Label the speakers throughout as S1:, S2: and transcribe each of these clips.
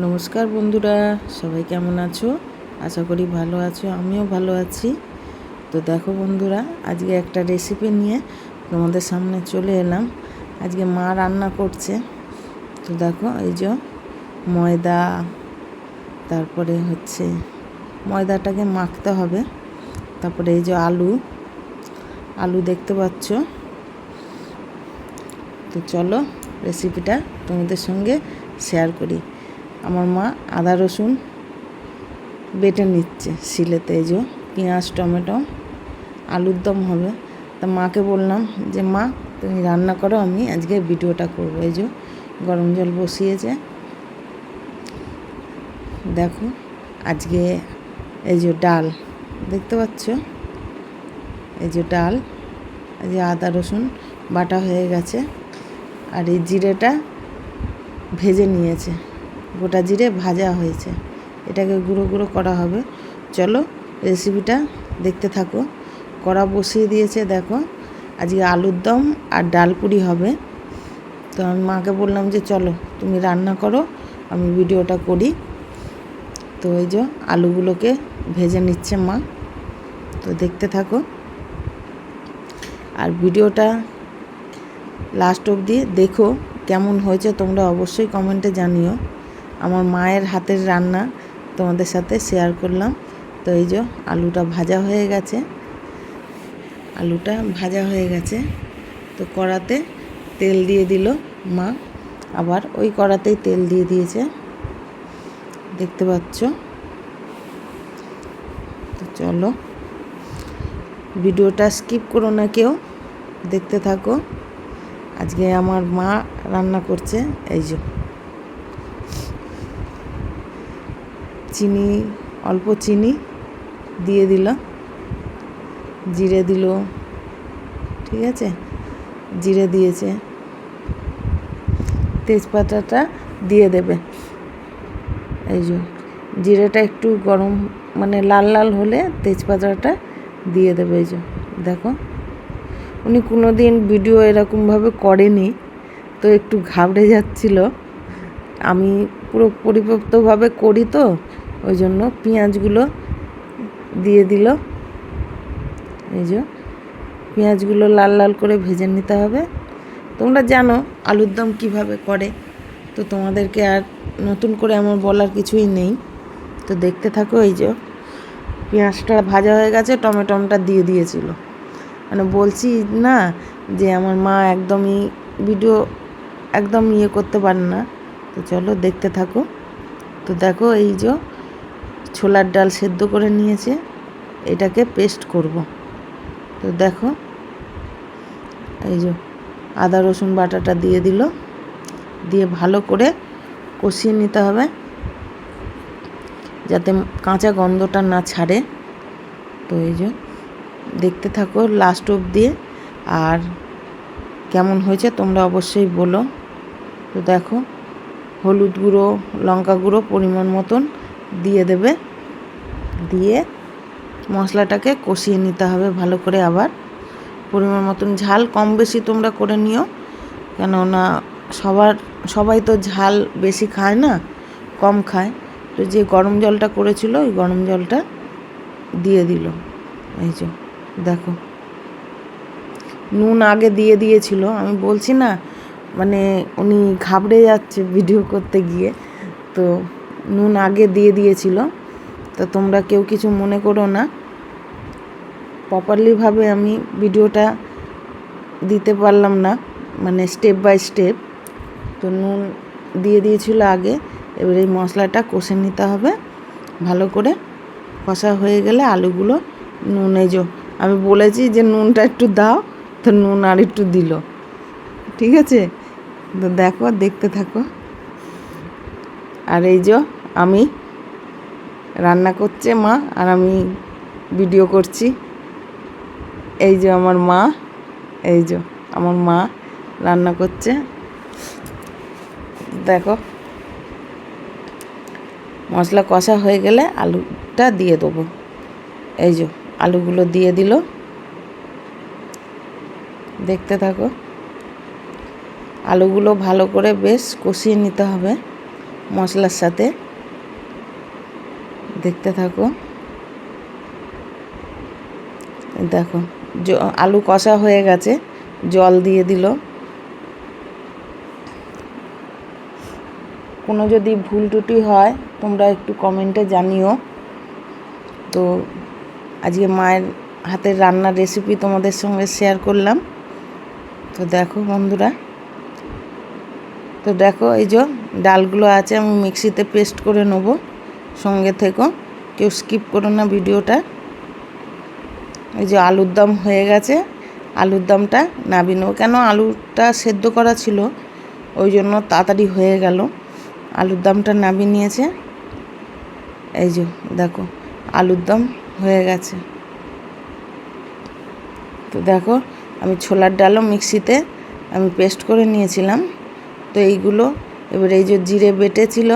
S1: নমস্কার বন্ধুরা, সবাই কেমন আছো? আশা করি ভালো আছো, আমিও ভালো আছি। তো দেখো বন্ধুরা, আজকে একটা রেসিপি নিয়ে তোমাদের সামনে চলে এলাম। আজকে মা রান্না করছে। তো দেখো, এই যে ময়দা, তারপরে ময়দাটাকে মাখতে হবে। তারপরে এই যে আলু দেখতে পাচ্ছ। তো চলো রেসিপিটা তোমাদের সঙ্গে শেয়ার করি। আমার মা আদা রসুন বেটে নিচ্ছে শিলেতে। এই যে পেঁয়াজ টমেটো আলুর দম হবে। তা মাকে বললাম যে মা, তুমি রান্না করো, আমি আজকে ভিডিওটা করবো। এই যে গরম জল বসিয়েছে। দেখো আজকে এই যে ডাল দেখতে পাচ্ছ, এই যে ডাল, এই যে আদা রসুন বাটা হয়ে গেছে। আর এই জিরেটা ভেজে নিয়েছে, গোটা জিরে ভাজা হয়েছে, এটাকে গুঁড়ো গুঁড়ো করা হবে। চলো রেসিপিটা দেখতে থাকো। কড়া বসিয়ে দিয়েছে। দেখো আজকে আলুর দম আর ডাল পুরি হবে। তো আমি মাকে বললাম যে চলো তুমি রান্না করো, আমি ভিডিওটা করি। তো এই যে আলুগুলোকে ভেজে নিচ্ছে মা। তো দেখতে থাকো আর ভিডিওটা লাস্ট অবধি দেখো। কেমন হয়েছে তোমরা অবশ্যই কমেন্টে জানিও। আমার মায়ের হাতের রান্না তোমাদের সাথে শেয়ার করলাম। তো এই যে আলুটা ভাজা হয়ে গেছে। তো কড়াতে তেল দিয়ে দিল মা, আবার ওই কড়াতেই তেল দিয়ে দিয়েছে, দেখতে পাচ্ছ। তো চলো ভিডিওটা স্কিপ করো না কেউ, দেখতে থাকো। আজকে আমার মা রান্না করছে। এই যে অল্প চিনি দিয়ে দিল, জিরে দিল, ঠিক আছে, জিরে দিয়েছে, তেজপাতাটা দিয়ে দেবে। এই যে জিরেটা একটু গরম লাল লাল হলে তেজপাতাটা দিয়ে দেবে। এই যে দেখো, উনি কোনো দিন ভিডিও এরকমভাবে করেনি, তো একটু ঘাবড়ে যাচ্ছিল। আমি পুরো পরিপক্তভাবে করি, তো ওই জন্য পেঁয়াজগুলো দিয়ে দিল। এই যে পেঁয়াজগুলো লাল লাল করে ভেজে নিতে হবে। তোমরা জানো আলুর দম কীভাবে করে, তো তোমাদেরকে আর নতুন করে আমার বলার কিছুই নেই। তো দেখতে থাকো। এই যে পেঁয়াজটা ভাজা হয়ে গেছে, টমেটোটা দিয়ে দিয়েছিল। বলছি না যে আমার মা একদমই ভিডিও একদম করতে পারে না। তো চলো দেখতে থাকো। তো দেখো এই যে ছোলার ডাল সেদ্ধ করে নিয়েছে, এটাকে পেস্ট করব। তো দেখো এই যে আদা রসুন বাটাটা দিয়ে দিল, দিয়ে ভালো করে কষিয়ে নিতে হবে যাতে কাঁচা গন্ধটা না ছাড়ে। তো এই যে দেখতে থাকো লাস্ট অবধি, আর কেমন হয়েছে তোমরা অবশ্যই বলো। তো দেখো হলুদ গুঁড়ো, লঙ্কা গুঁড়ো পরিমাণ মতন দিয়ে দেবে, দিয়ে মশলাটাকে কষিয়ে নিতে হবে ভালো করে। আবার পরিমাণ মতন ঝাল কম বেশি তোমরা করে নিও, কেননা সবাই তো ঝাল বেশি খায় না, কম খায়। তো যে গরম জলটা করেছিল ওই গরম জলটা দিয়ে দিল। এই যে দেখো নুন আগে দিয়ে দিয়েছিল। আমি বলছি না উনি ঘাবড়ে যাচ্ছে ভিডিও করতে গিয়ে, তো নুন আগে দিয়ে দিয়েছিল। তো তোমরা কেউ কিছু মনে করো না, প্রপারলিভাবে আমি ভিডিওটা দিতে পারলাম না, স্টেপ বাই স্টেপ। তো নুন দিয়ে দিয়েছিল আগে। এবার এই মশলাটা কষে নিতে হবে ভালো করে। কষা হয়ে গেলে আলুগুলো আমি বলেছি যে নুনটা একটু দাও, তো নুন আর একটু দিল, ঠিক আছে। তো দেখো দেখতে থাকো। আর এই যে আমি রান্না করছে মা, আর আমি ভিডিও করছি। এই যে আমার মা রান্না করছে। দেখো মশলা কষা হয়ে গেলে আলুটা দিয়ে দেবো। এই যে আলুগুলো দিয়ে দিল, দেখতে থাকো। আলুগুলো ভালো করে বেশ কষিয়ে নিতে হবে। মশলার সাথে। দেখতে থাকো। দেখো আলু কষা হয়ে গেছে, জল দিয়ে দিল। কোনো যদি ভুল ত্রুটি হয় তোমরা একটু কমেন্টে জানিও। তো আজকে মায়ের হাতের রান্নার রেসিপি তোমাদের সঙ্গে শেয়ার করলাম। তো দেখো বন্ধুরা, তো দেখো এই যে ডালগুলো আছে আমি মিক্সিতে পেস্ট করে নেবো। সঙ্গে থেকো, কেউ স্কিপ করো না ভিডিওটা। এই যে আলুর দম হয়ে গেছে, আলুর দমটা নামিয়ে নেবো। কেন আলুটা সেদ্ধ করা ছিল, ওই জন্য তাড়াতাড়ি হয়ে গেল। আলুর দমটা নামিয়ে নিয়েছে। এই যে দেখো আলুর দম হয়ে গেছে। তো দেখো আমি ছোলার ডালও মিক্সিতে আমি পেস্ট করে নিয়েছিলাম। তো এইগুলো এবার এই যে জিরে বেটেছিল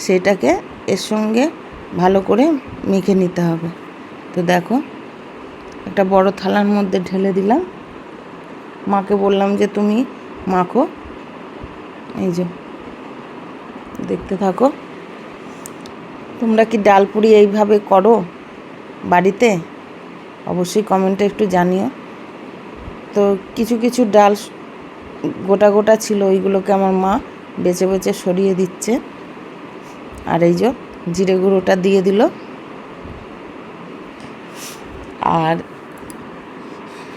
S1: সেটাকে এর সঙ্গে ভালো করে মেখে নিতে হবে। তো দেখো একটা বড় থালার মধ্যে ঢেলে দিলাম। মাকে বললাম যে তুমি মাখো। এই যে দেখতে থাকো। তোমরা কি ডাল পুরি এইভাবে করো বাড়িতে? অবশ্যই কমেন্টে একটু জানিও। তো কিছু কিছু ডাল গোটা গোটা ছিল, ওইগুলোকে আমার মা বেছে বেছে সরিয়ে দিচ্ছে। আর এই যে জিরে গুঁড়োটা দিয়ে দিল, আর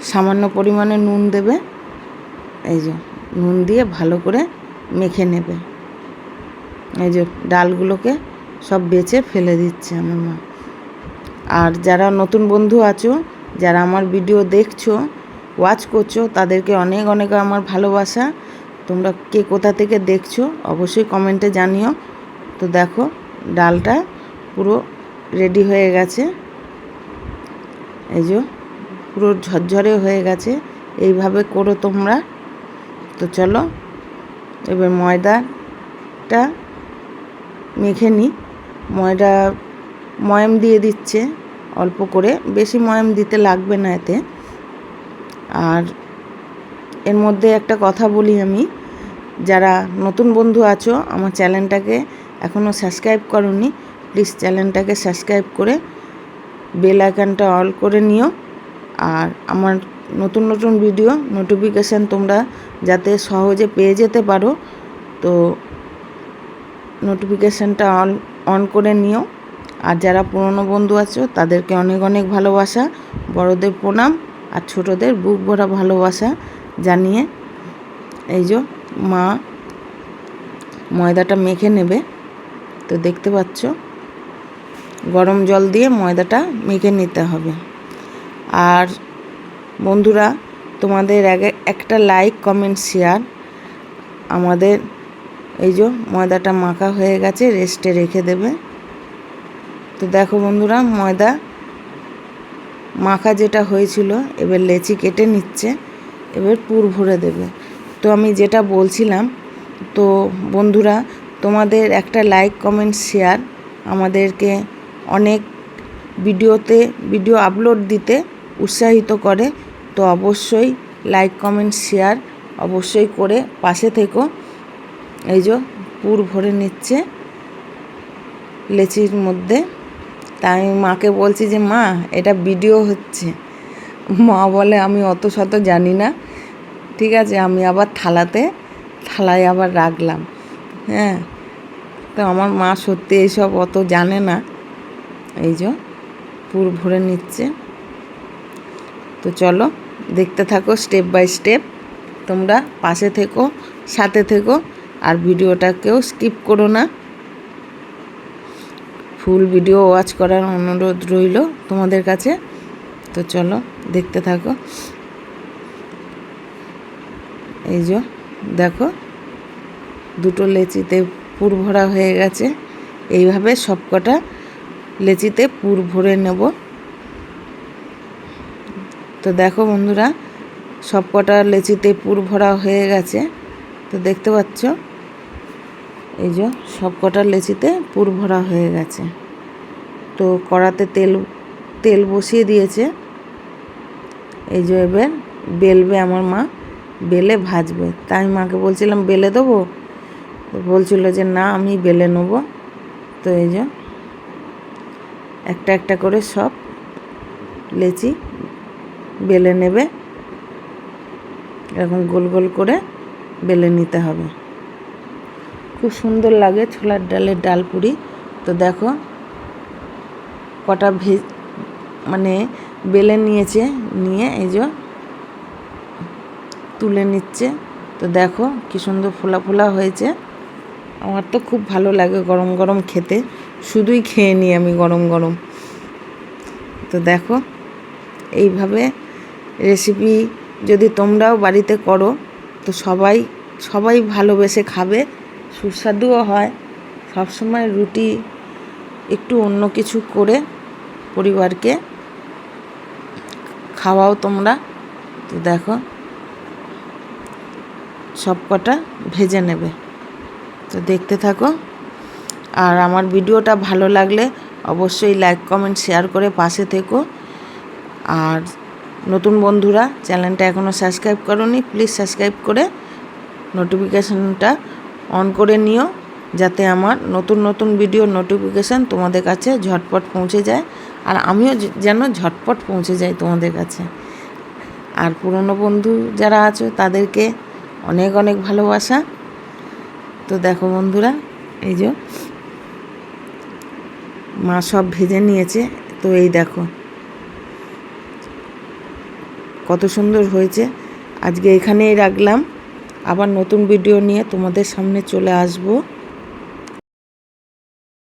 S1: সামান্য পরিমাণে নুন দেবে। এই যে নুন দিয়ে ভালো করে মেখে নেবে। এই যে ডালগুলোকে সব বেছে ফেলে দিচ্ছে আমার মা। আর যারা নতুন বন্ধু আছো, যারা আমার ভিডিও দেখছো, ওয়াচ করছো, তাদেরকে অনেক অনেক আমার ভালোবাসা। তোমরা কে কোথা থেকে দেখছো অবশ্যই কমেন্টে জানিও। তো দেখো ডালটা পুরো রেডি হয়ে গেছে। এই যে পুরো ঝরঝরে হয়ে গেছে। এইভাবে করো তোমরা। তো চলো এবার ময়দাটা মেখে নিই। ময়াম দিয়ে দিচ্ছে অল্প করে, বেশি ময়াম দিতে লাগবে না এতে। আর এর মধ্যে একটা কথা বলি আমি, যারা নতুন বন্ধু আছো আমার চ্যানেলটাকে এখনও সাবস্ক্রাইব করোনি, প্লিজ চ্যানেলটাকে সাবস্ক্রাইব করে বেল আইকনটা অল করে নিও। আর আমার নতুন নতুন ভিডিও নোটিফিকেশান তোমরা যাতে সহজে পেয়ে যেতে পারো, তো নোটিফিকেশানটা অন করে নিও। আর যারা পুরনো বন্ধু আছো তাদেরকে অনেক অনেক ভালোবাসা, বড়দের প্রণাম, আর ছোটদের বুক ভরা ভালোবাসা জানিয়ে এই যে মা ময়দাটা মেখে নেবে। তো দেখতে পাচ্ছ গরম জল দিয়ে ময়দাটা মেখে নিতে হবে। আর বন্ধুরা তোমাদের একটা লাইক কমেন্ট শেয়ার। আমাদের এই যে ময়দাটা মাখা হয়ে গেছে, রেস্টে রেখে দেবে। তো দেখো বন্ধুরা ময়দা মাখা যেটা হয়েছিল, এবার লেচি কেটে নিচ্ছে, এবার পুর ভরে দেবে। তো আমি যেটা বলছিলাম, তো বন্ধুরা তোমাদের একটা লাইক কমেন্ট শেয়ার আমাদেরকে অনেক ভিডিও আপলোড দিতে উৎসাহিত করে। তো অবশ্যই লাইক কমেন্ট শেয়ার অবশ্যই করে পাশে থেকো। এই যে পুর ভরে নিচ্ছে লেচির মধ্যে। তাই আমি মাকে বলছি যে মা এটা ভিডিও হচ্ছে। মা বলে আমি অত শত জানি না, ঠিক আছে। আমি আবার থালায় আবার রাখলাম। হ্যাঁ, তো আমার মা সত্যি এইসব অত জানে না। এই যে পুর ভরে নিচ্ছে। তো চলো দেখতে থাকো স্টেপ বাই স্টেপ। তোমরা পাশে থেকো, সাথে থেকো, আর ভিডিওটাকেও স্কিপ করো না। ফুল ভিডিও ওয়াচ করার অনুরোধ রইল তোমাদের কাছে। তো চলো দেখতে থাকো। এই যে দেখো দুটো লেচিতে পুর ভরা হয়ে গেছে। এইভাবে সবকটা লেচিতে পুর ভরে নেব। তো দেখো বন্ধুরা সবকটা লেচিতে পুর ভরা হয়ে গেছে। তো দেখতে পাচ্ছ এই যে সবকটা লেচিতে পুর ভরা হয়ে গেছে। তো কড়াতে তেল বসিয়ে দিয়েছে। এই যে এবার বেলবে আমার মা, বেলে ভাজবে। তাই মাকে বলছিলাম বেলে দেবো, তো বলছিল যে না আমি বেলে নেবো। তো এই যে একটা একটা করে সব লেচি বেলে নেবে, এরকম গোল গোল করে বেলে নিতে হবে। খুব সুন্দর লাগে ছোলার ডালের ডাল পুরি। তো দেখো কটা মানে বেলে নিয়েছে, নিয়ে এই যে তুলে নিচ্ছে। তো দেখো কি সুন্দর ফোলা ফোলা হয়েছে। আমার তো খুব ভালো লাগে গরম গরম খেতে, শুধুই খেয়ে নিই আমি গরম গরম। তো দেখো এইভাবে রেসিপি যদি তোমরাও বাড়িতে করো তো সবাই ভালোবেসে খাবে, সুস্বাদুও হয়। সবসময় রুটি একটু অন্য কিছু করে পরিবারকে খাওয়াও তোমরা। তো দেখো সব কটা ভেজে নেবে। তো দেখতে থাকো, আর আমার ভিডিওটা ভালো লাগলে অবশ্যই লাইক কমেন্ট শেয়ার করে পাশে থেকো। আর নতুন বন্ধুরা চ্যানেলটা এখনও সাবস্ক্রাইব করোনি, প্লিজ সাবস্ক্রাইব করে নোটিফিকেশানটা অন করে নিও, যাতে আমার নতুন নতুন ভিডিও নোটিফিকেশান তোমাদের কাছে ঝটপট পৌঁছে যায়, আর আমিও যেন ঝটপট পৌঁছে যাই তোমাদের কাছে। আর পুরনো বন্ধু যারা আছো তাদেরকে অনেক অনেক ভালোবাসা। তো দেখো বন্ধুরা, এই যে মা সব ভেজে নিয়েছে। তো এই দেখো কত সুন্দর হয়েছে। আজকে এখানেই রাখলাম, আবার নতুন ভিডিও নিয়ে তোমাদের সামনে চলে আসবো।